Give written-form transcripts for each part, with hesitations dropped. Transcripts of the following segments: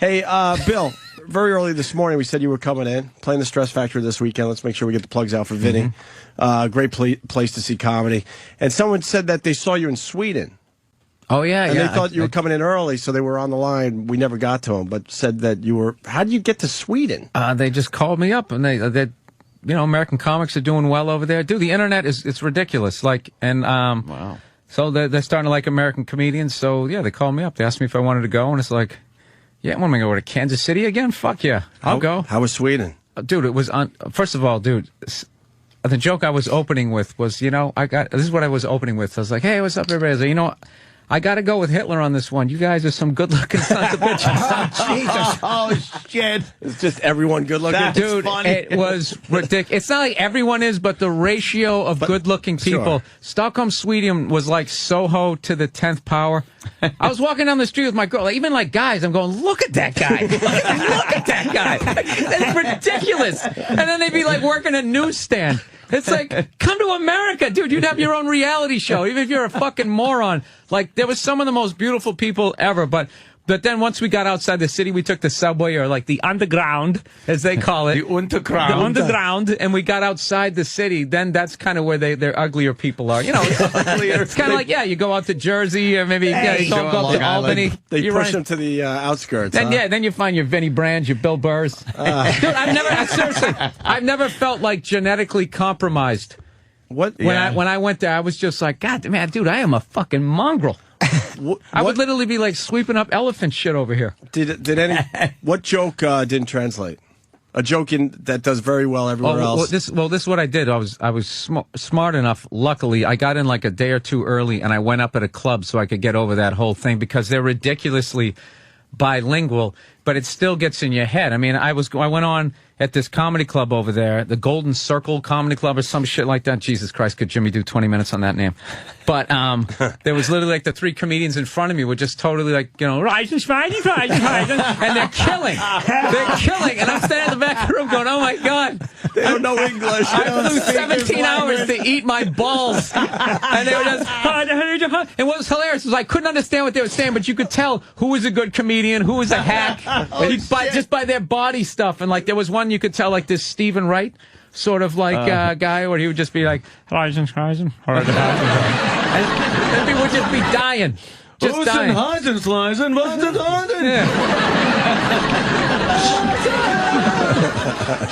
Hey, Bill, very early this morning we said you were coming in, playing the Stress Factory this weekend. Let's make sure we get the plugs out for Vinny. Great place to see comedy. And someone said that they saw you in Sweden. Oh, yeah, and they thought you were coming in early, so they were on the line. We never got to them, but said that you were... How did you get to Sweden? They just called me up, and they American comics are doing well over there. Dude, the internet it's ridiculous. Wow. So they're starting to like American comedians. So, yeah, they called me up. They asked me if I wanted to go, and it's like... Yeah, what am I going to go to Kansas City again? Fuck yeah, I'll go. How was Sweden? Dude, it was first of all, dude, the joke I was opening with was, this is what I was opening with. I was like, hey, what's up, everybody? I was like, I got to go with Hitler on this one. You guys are some good-looking sons of bitches. Jesus. Oh, shit. It's just everyone good-looking? Dude, it was ridiculous. It's not like everyone is, but the ratio of good-looking people. Sure. Stockholm, Sweden was like Soho to the 10th power. I was walking down the street with my girl, even like guys, I'm going, look at that guy. Look at that guy. That's ridiculous. And then they'd be like working a newsstand. It's like, come to America, dude. You'd have your own reality show, even if you're a fucking moron. Like, there was some of the most beautiful people ever, but then once we got outside the city, we took the subway, or like the underground, as they call it. The underground. And we got outside the city. Then that's kind of where their uglier people are. It's kind of like, you go out to Jersey, or maybe you don't go up to Albany. They push them to the outskirts. Then you find your Vinnie Brands, your Bill Burrs. Dude, I've never felt like genetically compromised. What? When I went there, I was just like, God, man, dude, I am a fucking mongrel. I would literally be like sweeping up elephant shit over here. What joke didn't translate? A joke that does very well everywhere else. This is what I did. I was smart enough. Luckily, I got in like a day or two early, and I went up at a club so I could get over that whole thing, because they're ridiculously bilingual, but it still gets in your head. I mean, I went on at this comedy club over there, the Golden Circle Comedy Club or some shit like that. Jesus Christ, could Jimmy do 20 minutes on that name? But there was literally like the three comedians in front of me were just totally like, rising, and they're killing. They're killing. And I'm standing in the back of the room going, oh my God. They don't know English. I flew 17 hours to eat my balls. And they were just, and what was hilarious was I couldn't understand what they were saying, but you could tell who was a good comedian, who was a hack, just by their body stuff. And like there was one you could tell, like this Stephen Wright sort of like guy, where he would just be like, and people would just be dying. Just dying.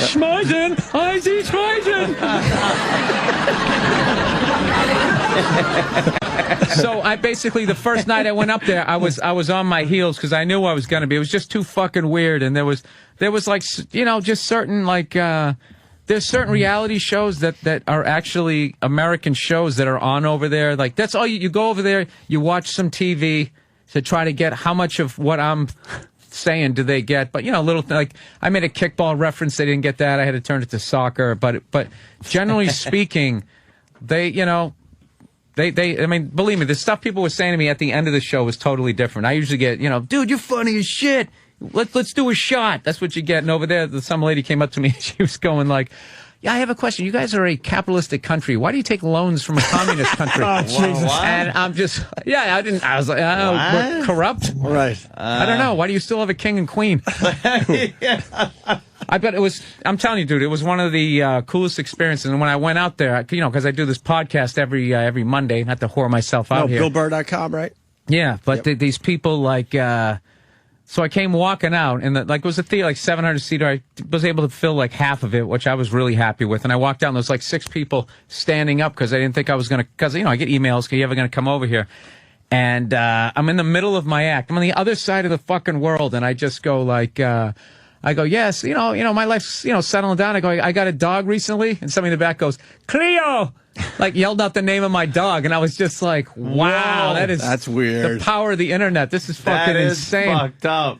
Schmeisen, I see Schmeisen. So I basically, the first night I went up there, I was on my heels because I knew I was going to be. It was just too fucking weird, and there was like, just certain like there's certain reality shows that are actually American shows that are on over there. Like that's all you go over there, you watch some TV to try to get how much of what I'm saying do they get, but little like I made a kickball reference, they didn't get that, I had to turn it to soccer, but generally speaking, I mean, believe me, the stuff people were saying to me at the end of the show was totally different. I usually get, dude, you're funny as shit. Let's do a shot. That's what you get. And over there, some lady came up to me. She was going like, yeah, I have a question. You guys are a capitalistic country. Why do you take loans from a communist country? Oh, Jesus. And I'm just, I was like, we're corrupt. Right. I don't know. Why do you still have a king and queen? I bet it was, I'm telling you, dude, it was one of the coolest experiences. And when I went out there, because I do this podcast every Monday, not to whore myself out here. BillBurr.com, right? Yeah, but these people like, so I came walking out, and it was a theater, like 700-seater. I was able to fill like half of it, which I was really happy with. And I walked out, and there was like 6 people standing up because I didn't think I was going to, because, I get emails, are you ever going to come over here? And I'm in the middle of my act. I'm on the other side of the fucking world, and I just go like, I go, yes, my life's, settling down. I go, I got a dog recently. And somebody in the back goes, Cleo! Like yelled out the name of my dog. And I was just like, wow, that's weird. The power of the internet. This is fucking insane. That is fucked up.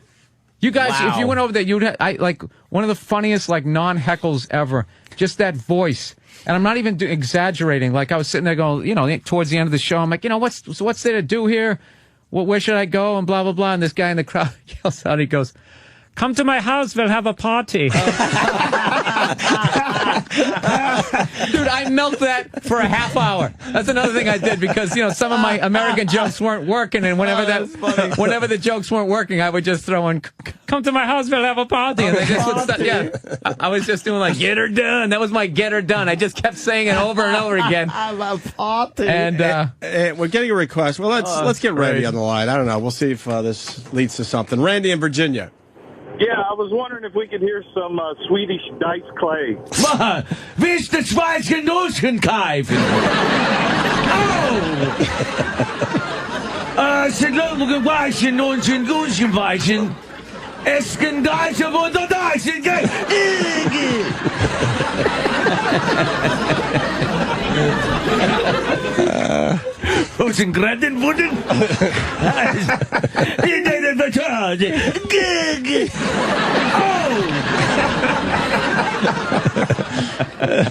You guys, if you went over there, you'd like one of the funniest like non-heckles ever. Just that voice. And I'm not even exaggerating. Like I was sitting there going, towards the end of the show, I'm like, what's there to do here? Where should I go? And blah, blah, blah. And this guy in the crowd yells out, he goes, come to my house, we'll have a party. Dude, I milked that for a half hour. That's another thing I did because, some of my American jokes weren't working, and whenever the jokes weren't working, I would just throw in, come to my house, we'll have a party. And they just would start, I was just doing like, get her done. That was my get her done. I just kept saying it over and over again. Have a party. And we're getting a request. Well, let's get Randy on the line. I don't know. We'll see if this leads to something. Randy in Virginia. Yeah, I was wondering if we could hear some Swedish Dice Clay. Willst du zwei Genossen kaufen? Oh! Sind Leute weichen und sind Guschen weichen. Es kann Geister unter Deichen gehen. Wo sind Grandenwunden? Die denen vertraut. Oh!